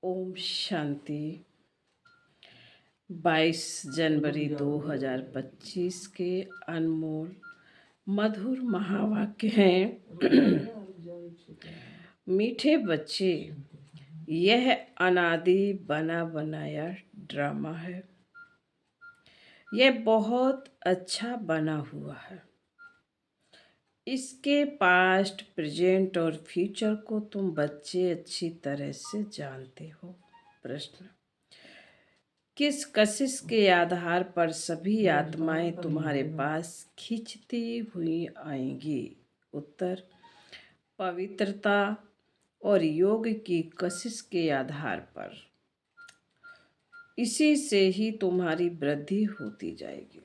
ओम शांति। 22 जनवरी 2025 के अनमोल मधुर महावाक्य हैं। मीठे बच्चे, यह अनादि बना बनाया ड्रामा है। यह बहुत अच्छा बना हुआ है। इसके पास्ट, प्रेजेंट और फ्यूचर को तुम बच्चे अच्छी तरह से जानते हो। प्रश्न: किस कशिश के आधार पर सभी आत्माएं तुम्हारे पास खींचती हुई आएंगी? उत्तर: पवित्रता और योग की कशिश के आधार पर। इसी से ही तुम्हारी वृद्धि होती जाएगी।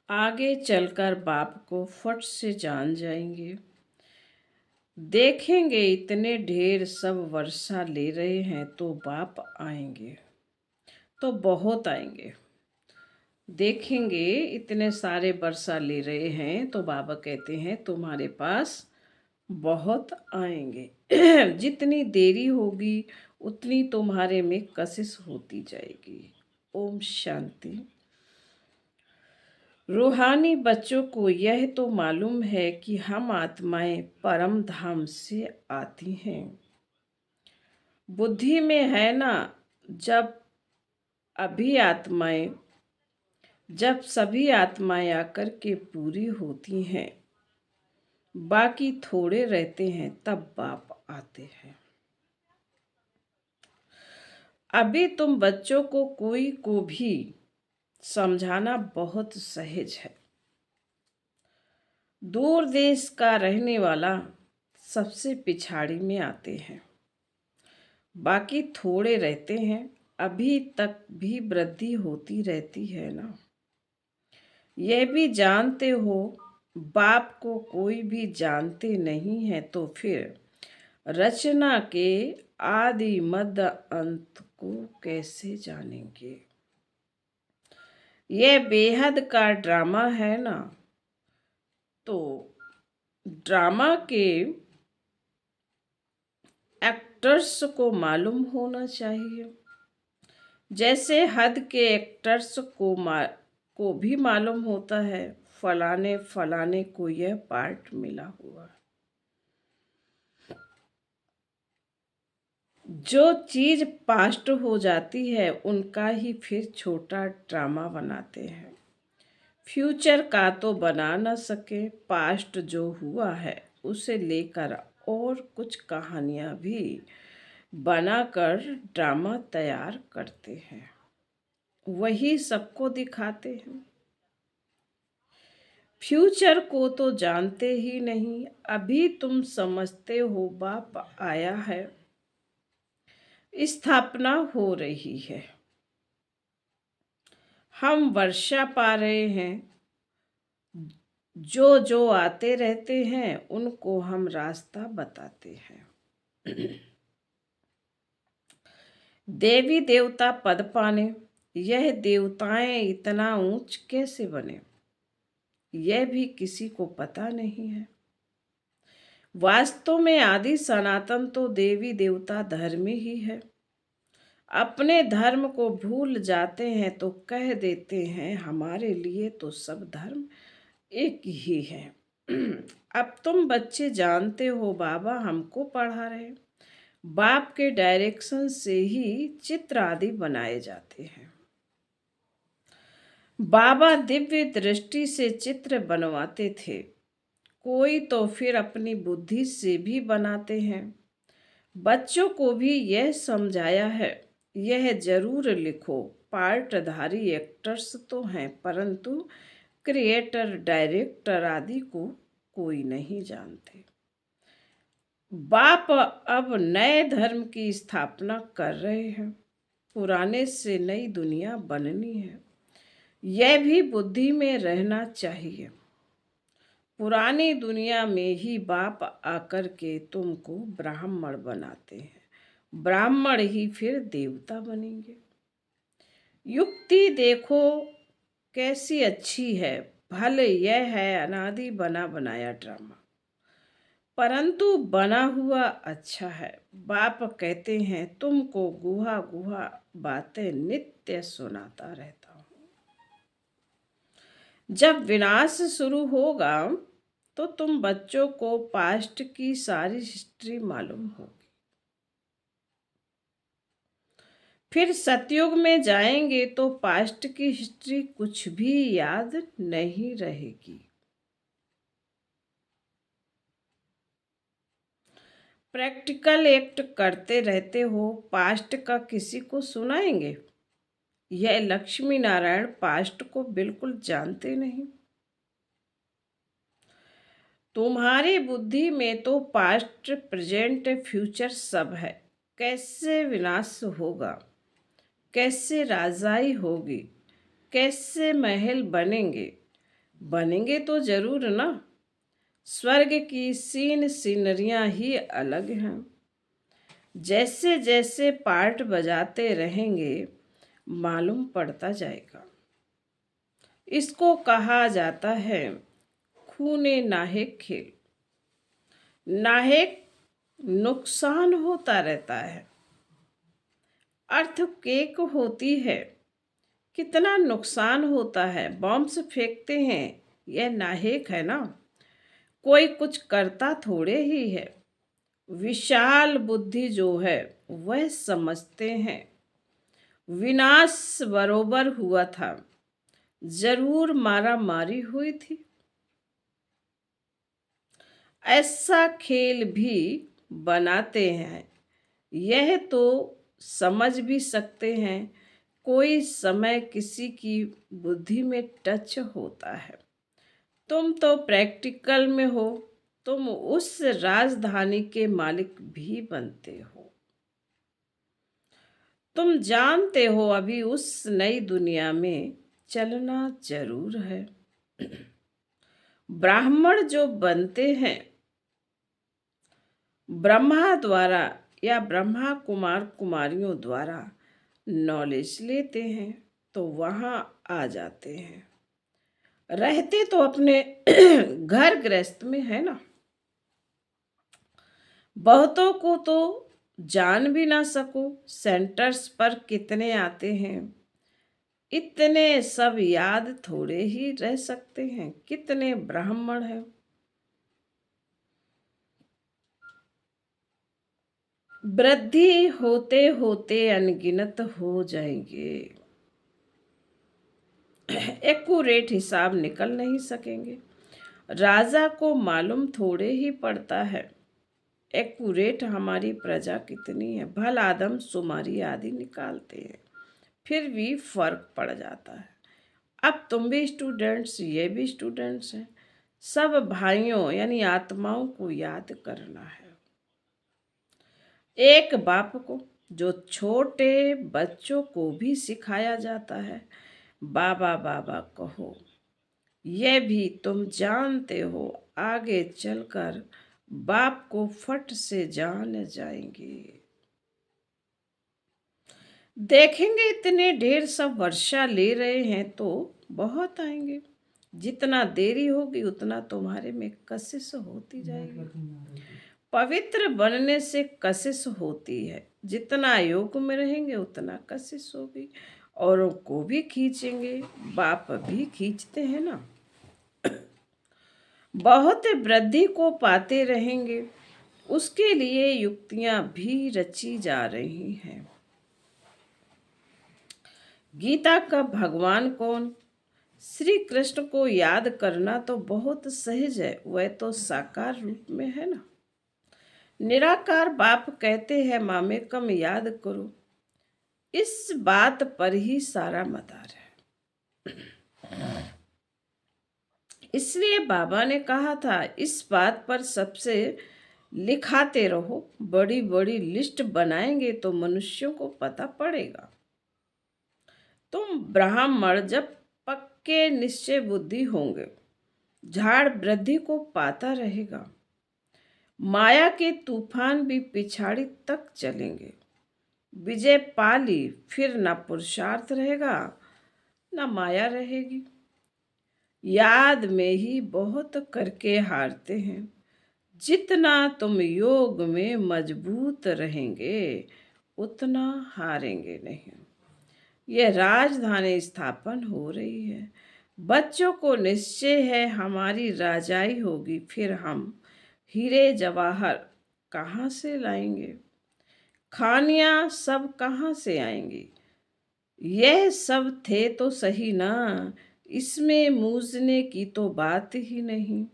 आगे चलकर बाप को फट से जान जाएंगे। देखेंगे इतने ढेर सब वर्षा ले रहे हैं तो बाप आएंगे तो बहुत आएंगे। देखेंगे इतने सारे वर्षा ले रहे हैं तो बाबा कहते हैं तुम्हारे पास बहुत आएंगे। जितनी देरी होगी उतनी तुम्हारे में कशिश होती जाएगी। ओम शांति। रूहानी बच्चों को यह तो मालूम है कि हम आत्माएं परम धाम से आती हैं। बुद्धि में है ना, जब सभी आत्माएं आकर के पूरी होती हैं, बाकी थोड़े रहते हैं, तब बाप आते हैं। अभी तुम बच्चों को कोई को भी समझाना बहुत सहज है। दूर देश का रहने वाला सबसे पिछाड़ी में आते हैं, बाकी थोड़े रहते हैं। अभी तक भी वृद्धि होती रहती है ना। यह भी जानते हो, बाप को कोई भी जानते नहीं है तो फिर रचना के आदि मध्य अंत को कैसे जानेंगे? यह बेहद का ड्रामा है ना। तो ड्रामा के एक्टर्स को मालूम होना चाहिए, जैसे हद के एक्टर्स को भी मालूम होता है फलाने फलाने को यह पार्ट मिला हुआ। जो चीज पास्ट हो जाती है उनका ही फिर छोटा ड्रामा बनाते हैं। फ्यूचर का तो बना न सके, पास्ट जो हुआ है उसे लेकर और कुछ कहानियां भी बनाकर ड्रामा तैयार करते हैं, वही सबको दिखाते हैं। फ्यूचर को तो जानते ही नहीं। अभी तुम समझते हो बाप आया है, स्थापना हो रही है, हम वर्षा पा रहे हैं। जो जो आते रहते हैं उनको हम रास्ता बताते हैं। देवी देवता पद पाने, यह देवताएं इतना ऊंच कैसे बने, यह भी किसी को पता नहीं है। वास्तव में आदि सनातन तो देवी देवता धर्म ही है। अपने धर्म को भूल जाते हैं तो कह देते हैं हमारे लिए तो सब धर्म एक ही है। अब तुम बच्चे जानते हो बाबा हमको पढ़ा रहे। बाप के डायरेक्शन से ही चित्र आदि बनाए जाते हैं। बाबा दिव्य दृष्टि से चित्र बनवाते थे, कोई तो फिर अपनी बुद्धि से भी बनाते हैं। बच्चों को भी यह समझाया है, यह जरूर लिखो, पार्टधारी एक्टर्स तो हैं परंतु क्रिएटर, डायरेक्टर आदि को कोई नहीं जानते। बाप अब नए धर्म की स्थापना कर रहे हैं, पुराने से नई दुनिया बननी है। यह भी बुद्धि में रहना चाहिए। पुरानी दुनिया में ही बाप आकर के तुमको ब्राह्मण बनाते हैं, ब्राह्मण ही फिर देवता बनेंगे। युक्ति देखो कैसी अच्छी है। भले यह है अनादि बना बनाया ड्रामा। परंतु बना हुआ अच्छा है। बाप कहते हैं तुमको गुहा गुहा बातें नित्य सुनाता रहता हूँ। जब विनाश शुरू होगा तो तुम बच्चों को पास्ट की सारी हिस्ट्री मालूम होगी। फिर सतयुग में जाएंगे तो पास्ट की हिस्ट्री कुछ भी याद नहीं रहेगी। प्रैक्टिकल एक्ट करते रहते हो, पास्ट का किसी को सुनाएंगे? यह लक्ष्मी नारायण पास्ट को बिल्कुल जानते नहीं। तुम्हारी बुद्धि में तो पास्ट प्रेजेंट फ्यूचर सब है। कैसे विनाश होगा, कैसे राजाई होगी, कैसे महल बनेंगे? बनेंगे तो जरूर ना। स्वर्ग की सीनरियां ही अलग हैं। जैसे जैसे पार्ट बजाते रहेंगे मालूम पड़ता जाएगा। इसको कहा जाता है खूने नाहेक खेल। नाहेक नुकसान होता रहता है, अर्थ केक होती है। कितना नुकसान होता है, बॉम्ब्स फेंकते हैं, यह नाहेक है ना। कोई कुछ करता थोड़े ही है। विशाल बुद्धि जो है वह समझते हैं विनाश बरोबर हुआ था, जरूर मारा मारी हुई थी। ऐसा खेल भी बनाते हैं, यह तो समझ भी सकते हैं। कोई समय किसी की बुद्धि में टच होता है। तुम तो प्रैक्टिकल में हो, तुम उस राजधानी के मालिक भी बनते हो। तुम जानते हो अभी उस नई दुनिया में चलना जरूर है। ब्राह्मण जो बनते हैं ब्रह्मा द्वारा या ब्रह्मा कुमार कुमारियों द्वारा नॉलेज लेते हैं तो वहां आ जाते हैं। रहते तो अपने घर गृहस्थ में है ना। बहुतों को तो जान भी ना सको, सेंटर्स पर कितने आते हैं। इतने सब याद थोड़े ही रह सकते हैं। कितने ब्राह्मण हैं। वृद्धि होते होते अनगिनत हो जाएंगे। एक्यूरेट हिसाब निकल नहीं सकेंगे। राजा को मालूम थोड़े ही पड़ता है एक्यूरेट हमारी प्रजा कितनी है। भल आदम शुमारी आदि निकालते हैं, फिर भी फर्क पड़ जाता है। अब तुम भी स्टूडेंट्स, ये भी स्टूडेंट्स हैं। सब भाइयों यानी आत्माओं को याद करना है। एक बाप को जो छोटे बच्चों को भी सिखाया जाता है, बाबा बाबा कहो। यह भी तुम जानते हो आगे चलकर बाप को फट से जान जाएंगे। देखेंगे इतने ढेर सब वर्षा ले रहे हैं तो बहुत आएंगे। जितना देरी होगी उतना तुम्हारे में कशिश होती जाएगी। पवित्र बनने से कशिश होती है। जितना योग में रहेंगे उतना कशिश होगी। औरों को भी खींचेंगे, बाप भी खींचते हैं ना। बहुत वृद्धि को पाते रहेंगे, उसके लिए युक्तियां भी रची जा रही हैं। गीता का भगवान कौन? श्री कृष्ण को याद करना तो बहुत सहज है, वह तो साकार रूप में है ना। निराकार बाप कहते हैं मामेकम याद करो। इस बात पर ही सारा मदार है। इसलिए बाबा ने कहा था इस बात पर सबसे लिखाते रहो। बड़ी बड़ी लिस्ट बनाएंगे तो मनुष्यों को पता पड़ेगा। तुम ब्राह्मण जब पक्के निश्चय बुद्धि होंगे, झाड़ वृद्धि को पाता रहेगा। माया के तूफान भी पिछाड़ी तक चलेंगे। विजय पाली फिर ना पुरुषार्थ रहेगा ना माया रहेगी। याद में ही बहुत करके हारते हैं। जितना तुम योग में मजबूत रहेंगे उतना हारेंगे नहीं। यह राजधानी स्थापन हो रही है। बच्चों को निश्चय है हमारी राजाई होगी, फिर हम हीरे जवाहर कहाँ से लाएंगे? खानियां सब कहाँ से आएंगी? यह सब थे तो सही ना, इसमें मूझने की तो बात ही नहीं।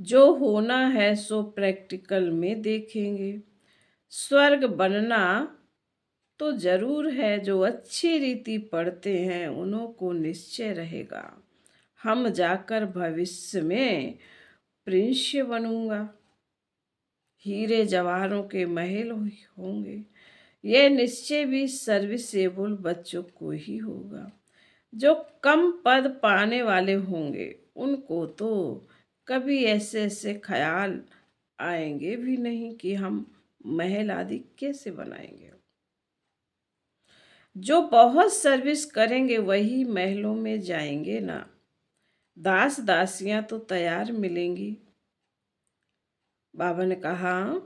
जो होना है सो प्रैक्टिकल में देखेंगे। स्वर्ग बनना तो जरूर है, जो अच्छी रीति पढ़ते हैं उन्हों को निश्चय रहेगा हम जाकर भविष्य में प्रिंस बनूंगा, हीरे जवाहरों के महल होंगे। यह निश्चय भी सर्विसेबल बच्चों को ही होगा। जो कम पद पाने वाले होंगे उनको तो कभी ऐसे ऐसे ख्याल आएंगे भी नहीं कि हम महल आदि कैसे बनाएंगे। जो बहुत सर्विस करेंगे वही महलों में जाएंगे ना। दास दासियां तो तैयार मिलेंगी। बाबा ने कहा,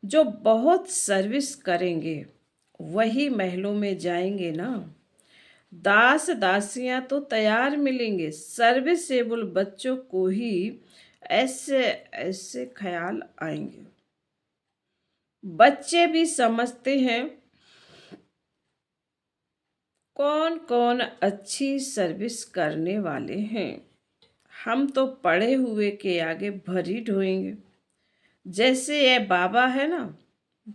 जो बहुत सर्विस करेंगे वही महलों में जाएंगे ना। दास दासियां तो तैयार मिलेंगे, सर्विसेबल बच्चों को ही ऐसे ऐसे ख्याल आएंगे। बच्चे भी समझते हैं कौन कौन अच्छी सर्विस करने वाले हैं। हम तो पढ़े हुए के आगे भरी ढोएंगे। जैसे ये बाबा है ना,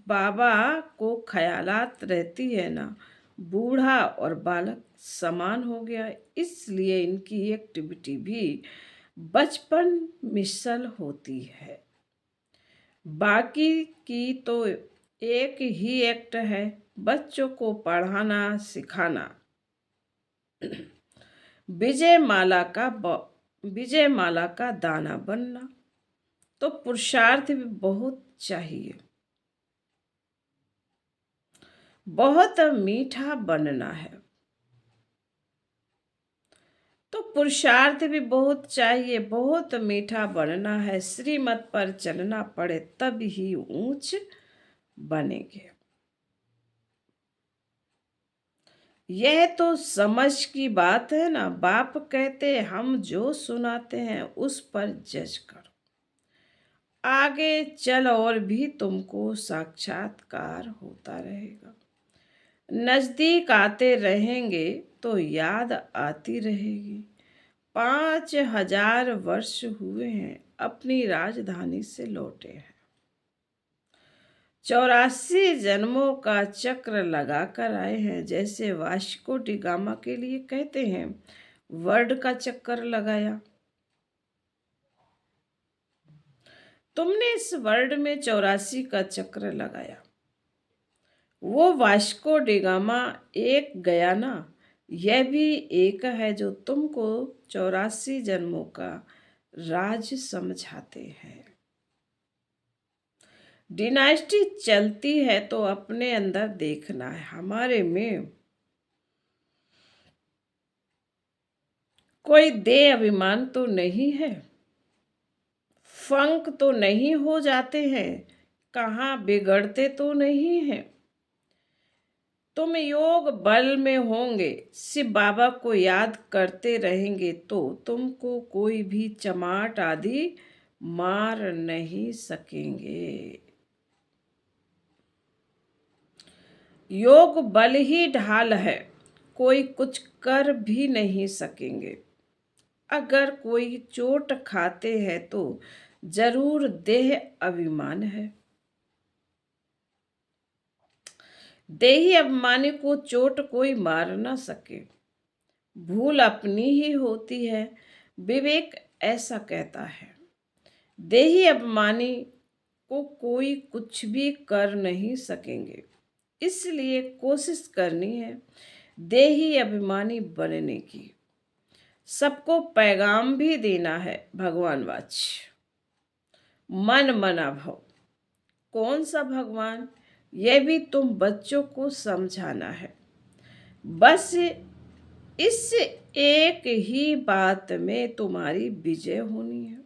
बाबा को ख्यालात रहती है ना, बूढ़ा और बालक समान हो गया, इसलिए इनकी एक्टिविटी भी बचपन मिसल होती है। बाकी की तो एक ही एक्ट है, बच्चों को पढ़ाना सिखाना। विजय माला का दाना बनना तो पुरुषार्थ भी बहुत चाहिए। बहुत मीठा बनना है तो पुरुषार्थ भी बहुत चाहिए। बहुत मीठा बनना है, श्रीमत पर चलना पड़े तब ही ऊंच बनेंगे। यह तो समझ की बात है ना। बाप कहते हम जो सुनाते हैं उस पर जज करो, आगे चल और भी तुमको साक्षात्कार होता रहेगा। नजदीक आते रहेंगे तो याद आती रहेगी। 5000 वर्ष हुए हैं अपनी राजधानी से लौटे हैं। 84 जन्मों का चक्र लगा कर आए हैं। जैसे वास्को डी गामा के लिए कहते हैं वर्ल्ड का चक्कर लगाया। तुमने इस वर्ल्ड में 84 का चक्र लगाया। वो वास्को डी गामा एक गया ना, यह भी एक है जो तुमको 84 जन्मों का राज समझाते हैं। डिनाइस्टी चलती है तो अपने अंदर देखना है, हमारे में कोई दे अभिमान तो नहीं है, फंक तो नहीं हो जाते हैं, कहाँ बिगड़ते तो नहीं हैं। तुम योग बल में होंगे, शिव बाबा को याद करते रहेंगे तो तुमको कोई भी चमाट आदि मार नहीं सकेंगे। योग बल ही ढाल है, कोई कुछ कर भी नहीं सकेंगे। अगर कोई चोट खाते हैं तो जरूर देह अभिमान है। देही अभिमानी को चोट कोई मार ना सके, भूल अपनी ही होती है। विवेक ऐसा कहता है। देही अभिमानी को कोई कुछ भी कर नहीं सकेंगे, इसलिए कोशिश करनी है देही अभिमानी बनने की। सबको पैगाम भी देना है भगवान वाच्य। मन मना भव, कौन सा भगवान, यह भी तुम बच्चों को समझाना है। बस इस एक ही बात में तुम्हारी विजय होनी है।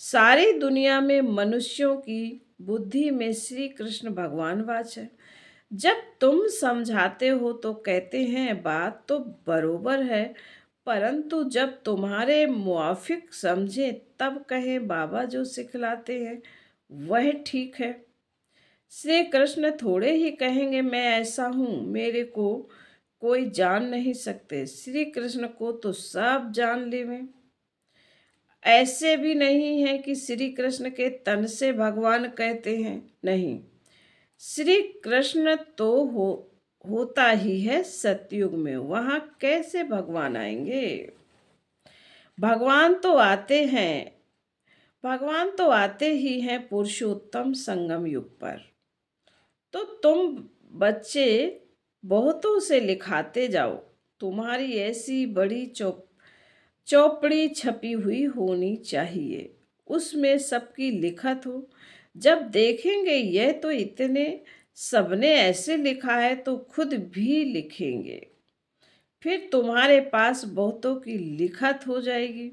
सारी दुनिया में मनुष्यों की बुद्धि में श्री कृष्ण भगवान वाच है। जब तुम समझाते हो तो कहते हैं बात तो बरोबर है, परंतु जब तुम्हारे मुआफिक समझे तब कहें बाबा जो सिखलाते हैं वह ठीक है। श्री कृष्ण थोड़े ही कहेंगे मैं ऐसा हूँ, मेरे को कोई जान नहीं सकते। श्री कृष्ण को तो सब जान लेवे। ऐसे भी नहीं है कि श्री कृष्ण के तन से भगवान कहते हैं, नहीं। श्री कृष्ण तो होता ही है सतयुग में, वहां कैसे भगवान आएंगे? भगवान तो आते हैं, भगवान तो आते ही हैं पुरुषोत्तम संगम युग पर। तो तुम बच्चे बहुतों से लिखाते जाओ, तुम्हारी ऐसी बड़ी चौपड़ी छपी हुई होनी चाहिए, उसमें सबकी लिखत हो। जब देखेंगे यह तो इतने सबने ऐसे लिखा है तो खुद भी लिखेंगे, फिर तुम्हारे पास बहुतों की लिखत हो जाएगी।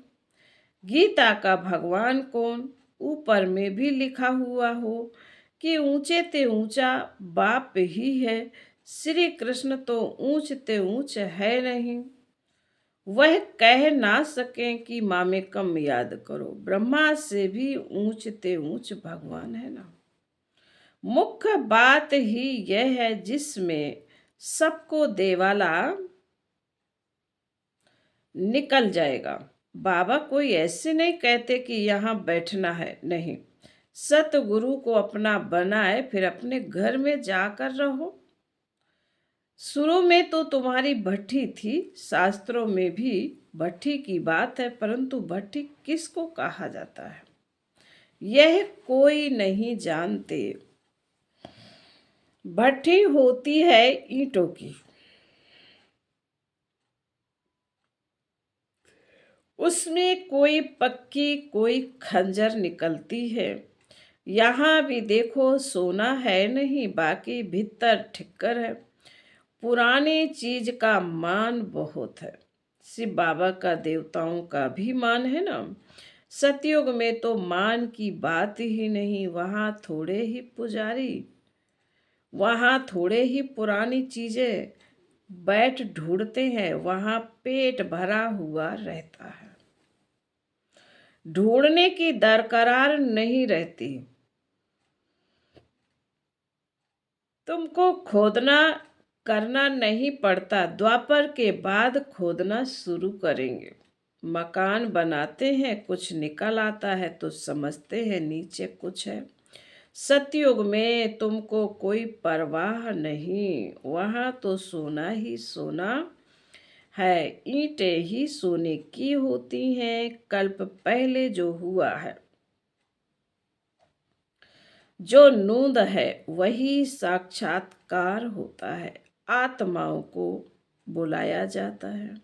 गीता का भगवान कौन, ऊपर में भी लिखा हुआ हो कि ऊंचे ते ऊंचा बाप ही है। श्री कृष्ण तो ऊंच ते ऊंच है नहीं, वह कह ना सकें कि मामे कम याद करो। ब्रह्मा से भी ऊंच ते ऊंच भगवान है ना। मुख्य बात ही यह है जिसमें सबको देवाला निकल जाएगा। बाबा कोई ऐसे नहीं कहते कि यहाँ बैठना है, नहीं। सतगुरु को अपना बनाए फिर अपने घर में जाकर रहो। शुरू में तो तुम्हारी भट्ठी थी, शास्त्रों में भी भट्ठी की बात है, परंतु भट्ठी किसको कहा जाता है यह कोई नहीं जानते। भट्ठी होती है ईंटों की, उसमें कोई पक्की कोई खंजर निकलती है। यहाँ भी देखो सोना है नहीं, बाकी भीतर ठिक्कर है। पुरानी चीज का मान बहुत है। शिव बाबा का देवताओं का भी मान है ना। सतयुग में तो मान की बात ही नहीं, वहाँ थोड़े ही पुरानी चीजें बैठ ढूंढते हैं, वहाँ पेट भरा हुआ रहता है। ढूंढने की दरकरार नहीं रहती। तुमको खोदना करना नहीं पड़ता, द्वापर के बाद खोदना शुरू करेंगे। मकान बनाते हैं, कुछ निकल आता है तो समझते हैं नीचे कुछ है। सतयुग में तुमको कोई परवाह नहीं, वहां तो सोना ही सोना है, ईंटें ही सोने की होती हैं। कल्प पहले जो हुआ है, जो नूंद है वही साक्षात्कार होता है। आत्माओं को बुलाया जाता है,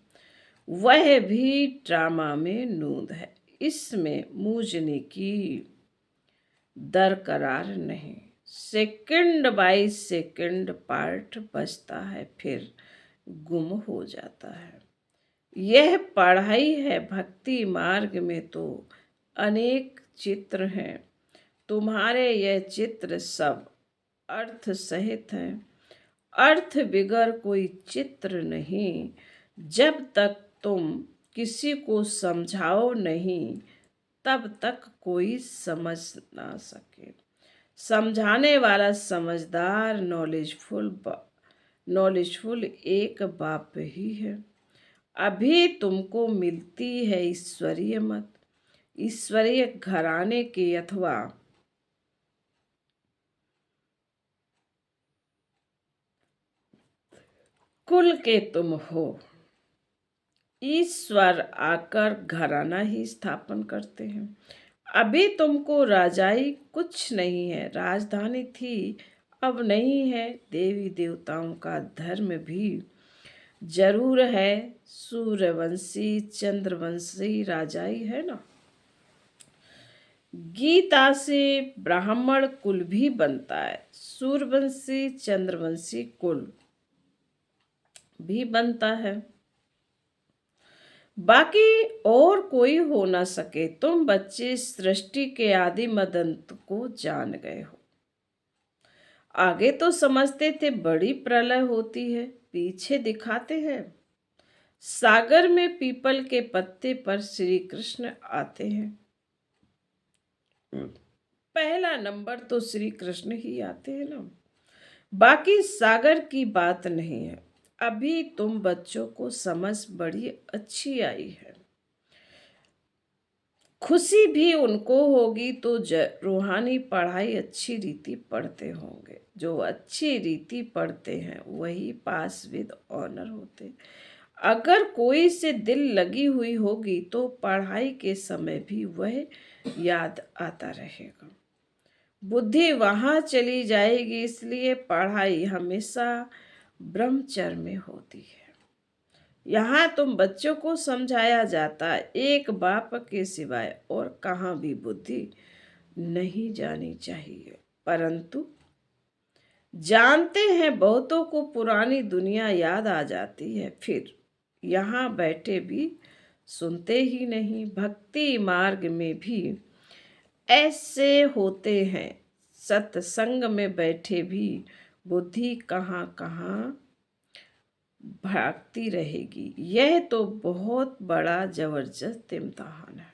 वह भी ड्रामा में नूंद है। इसमें मूझने की दरकरार नहीं। सेकंड बाय सेकंड पार्ट बचता है, फिर गुम हो जाता है। यह पढ़ाई है। भक्ति मार्ग में तो अनेक चित्र हैं, तुम्हारे यह चित्र सब अर्थ सहित हैं। अर्थ बिगर कोई चित्र नहीं। जब तक तुम किसी को समझाओ नहीं तब तक कोई समझ ना सके। समझाने वाला समझदार नॉलेजफुल एक बाप ही है। अभी तुमको मिलती है ईश्वरीय मत, ईश्वरीय घराने के अथवा कुल के तुम हो। ईश्वर आकर घराना ही स्थापन करते हैं। अभी तुमको राजाई कुछ नहीं है, राजधानी थी अब नहीं है। देवी देवताओं का धर्म भी जरूर है, सूर्यवंशी चंद्रवंशी राजाई है ना। गीता से ब्राह्मण कुल भी बनता है, सूर्यवंशी चंद्रवंशी कुल भी बनता है। बाकी और कोई हो ना सके। तुम बच्चे सृष्टि के आदि मदंत को जान गए हो। आगे तो समझते थे बड़ी प्रलय होती है, पीछे दिखाते हैं सागर में पीपल के पत्ते पर श्री कृष्ण आते हैं। पहला नंबर तो श्री कृष्ण ही आते हैं ना, बाकी सागर की बात नहीं है। अभी तुम बच्चों को समझ बड़ी अच्छी आई है। खुशी भी उनको होगी तो रूहानी पढ़ाई अच्छी रीति पढ़ते होंगे। जो अच्छी रीति पढ़ते हैं वही पास विद ऑनर होते। अगर कोई से दिल लगी हुई होगी तो पढ़ाई के समय भी वह याद आता रहेगा। बुद्धि वहाँ चली जाएगी, इसलिए पढ़ाई हमेशा ब्रह्मचर्य में होती है। यहाँ तुम बच्चों को समझाया जाता है एक बाप के सिवाय और कहाँ भी बुद्धि नहीं जानी चाहिए। परंतु जानते हैं बहुतों को पुरानी दुनिया याद आ जाती है, फिर यहाँ बैठे भी सुनते ही नहीं। भक्ति मार्ग में भी ऐसे होते हैं। सत्संग में बैठे भी बुद्धि कहाँ कहाँ भागती रहेगी। यह तो बहुत बड़ा जबरदस्त इम्तिहान है।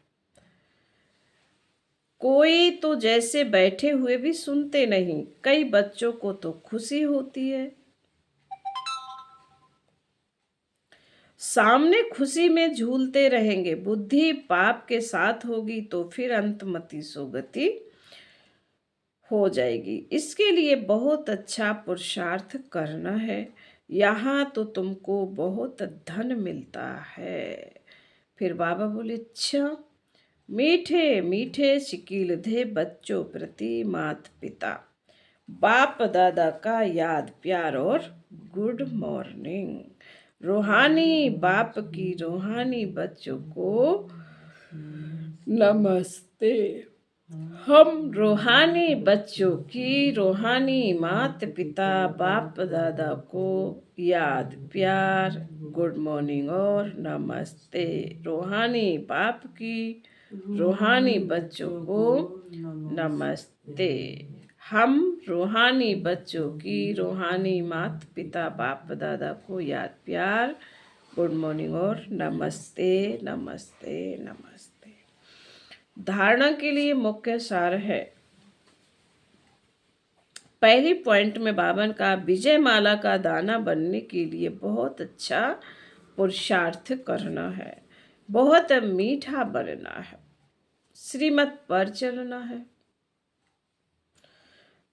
कोई तो जैसे बैठे हुए भी सुनते नहीं। कई बच्चों को तो खुशी होती है, सामने खुशी में झूलते रहेंगे। बुद्धि पाप के साथ होगी तो फिर अंतमति सोगति हो जाएगी। इसके लिए बहुत अच्छा पुरुषार्थ करना है। यहाँ तो तुमको बहुत धन मिलता है। फिर बाबा बोले अच्छा, मीठे मीठे शिकील दे बच्चों प्रति मात पिता, बाप दादा का याद प्यार और गुड मॉर्निंग। रूहानी बाप की रूहानी बच्चों को नमस्ते। हम रूहानी बच्चों की रूहानी माता पिता बाप दादा को याद प्यार गुड मॉर्निंग और नमस्ते। रूहानी बाप की रूहानी बच्चों को नमस्ते। हम रूहानी बच्चों की रूहानी माता पिता बाप दादा को याद प्यार गुड मॉर्निंग और नमस्ते नमस्ते नमस्ते। धारणा के लिए मुख्य सार है। पहली पॉइंट में बाबा का विजय माला का दाना बनने के लिए बहुत अच्छा पुरुषार्थ करना है, बहुत मीठा बनना है, श्रीमत पर चलना है।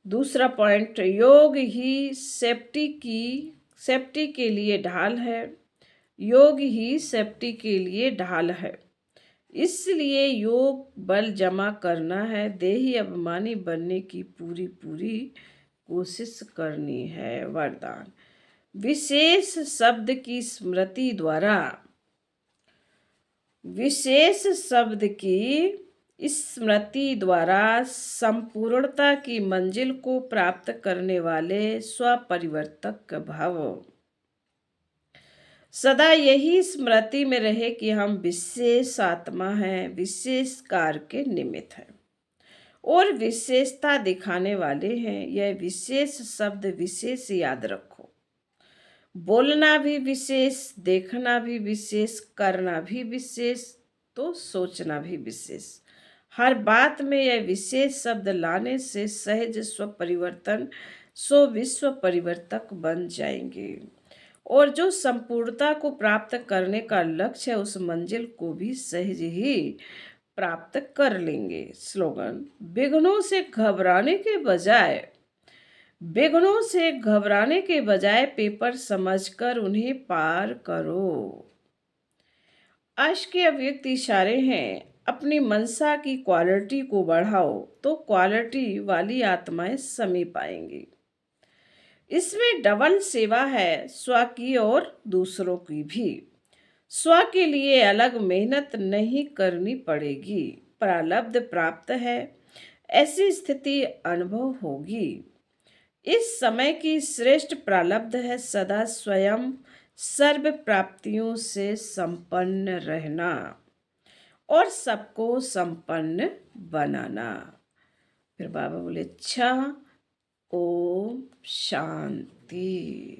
दूसरा पॉइंट, योग ही सेफ्टी के लिए ढाल है। योग ही सेफ्टी के लिए ढाल है, इसलिए योग बल जमा करना है। देही अभिमानी बनने की पूरी कोशिश करनी है। वरदान, विशेष शब्द की स्मृति द्वारा संपूर्णता की मंजिल को प्राप्त करने वाले स्वपरिवर्तक भव। सदा यही स्मृति में रहे कि हम विशेष आत्मा हैं, विशेष कार्य के निमित्त हैं और विशेषता दिखाने वाले हैं। यह विशेष शब्द विशेष याद रखो। बोलना भी विशेष, देखना भी विशेष, करना भी विशेष, तो सोचना भी विशेष। हर बात में यह विशेष शब्द लाने से सहज स्वपरिवर्तन विश्व परिवर्तक बन जाएंगे और जो संपूर्णता को प्राप्त करने का लक्ष्य है उस मंजिल को भी सहज ही प्राप्त कर लेंगे। स्लोगन, विघ्नों से घबराने के बजाय पेपर समझकर उन्हें पार करो। आज के अव्यक्त इशारे हैं, अपनी मनसा की क्वालिटी को बढ़ाओ तो क्वालिटी वाली आत्माएं समीप आएंगी। इसमें डबल सेवा है, स्व की और दूसरों की भी। स्व के लिए अलग मेहनत नहीं करनी पड़ेगी। प्रारब्ध प्राप्त है, ऐसी स्थिति अनुभव होगी। इस समय की श्रेष्ठ प्रारब्ध है सदा स्वयं सर्व प्राप्तियों से संपन्न रहना और सबको संपन्न बनाना। फिर बाबा बोले, अच्छा, ओम शांति।